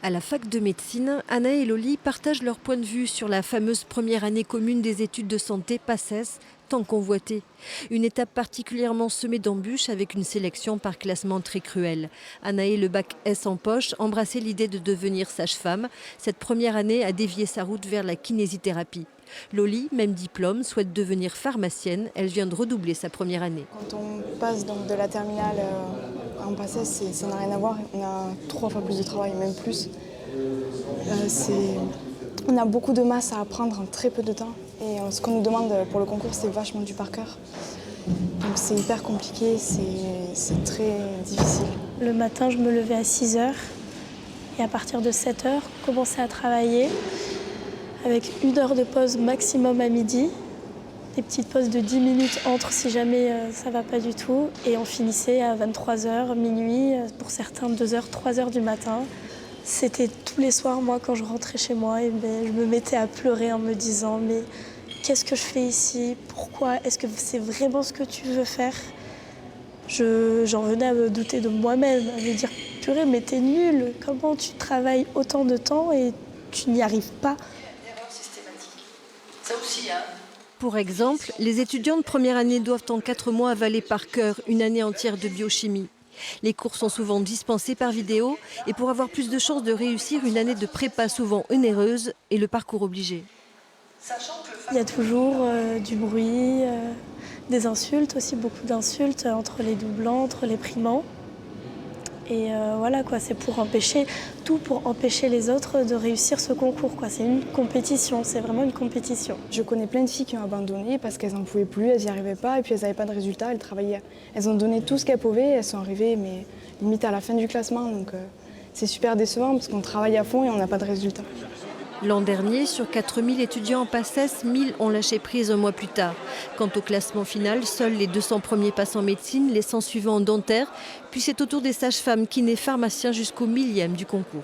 À la fac de médecine, Anna et Loli partagent leur point de vue sur la fameuse première année commune des études de santé PACES, tant convoitée. Une étape particulièrement semée d'embûches avec une sélection par classement très cruelle. Anna et le bac S en poche embrassaient l'idée de devenir sage-femme. Cette première année a dévié sa route vers la kinésithérapie. Loli, même diplôme, souhaite devenir pharmacienne. Elle vient de redoubler sa première année. Quand on passe donc de la terminale en PACES, ça n'a rien à voir. On a 3 fois plus de travail, même plus. On a beaucoup de masse à apprendre en très peu de temps. Et ce qu'on nous demande pour le concours, c'est vachement du par cœur. Donc c'est hyper compliqué, c'est très difficile. Le matin, je me levais à 6 h et à partir de 7 h, je commençais à travailler avec 1 heure de pause maximum à midi, des petites pauses de 10 minutes entre si jamais ça ne va pas du tout. Et on finissait à 23 h, minuit, pour certains 2 h, 3 h du matin. C'était tous les soirs, moi, quand je rentrais chez moi, et je me mettais à pleurer en me disant « mais qu'est-ce que je fais ici? Pourquoi? Est-ce que c'est vraiment ce que tu veux faire ?» J'en venais à me douter de moi-même, à me dire « purée, mais t'es nulle, comment tu travailles autant de temps et tu n'y arrives pas ?» Erreur systématique. Ça aussi, hein. Pour exemple, les étudiants de première année doivent en 4 mois avaler par cœur une année entière de biochimie. Les cours sont souvent dispensés par vidéo et pour avoir plus de chances de réussir, une année de prépa souvent onéreuse et le parcours obligé. Il y a toujours du bruit, des insultes aussi, beaucoup d'insultes entre les doublants, entre les primants. Et voilà quoi, c'est pour empêcher les autres de réussir ce concours quoi. C'est une compétition, c'est vraiment une compétition. Je connais plein de filles qui ont abandonné parce qu'elles n'en pouvaient plus, elles n'y arrivaient pas et puis elles n'avaient pas de résultats, elles travaillaient. Elles ont donné tout ce qu'elles pouvaient, elles sont arrivées mais limite à la fin du classement. Donc c'est super décevant parce qu'on travaille à fond et on n'a pas de résultats. L'an dernier, sur 4000 étudiants en PACES, 1000 ont lâché prise un mois plus tard. Quant au classement final, seuls les 200 premiers passent en médecine, les 100 suivants en dentaire. Puis c'est au tour des sages-femmes, kinés, pharmaciens jusqu'au 1000e du concours.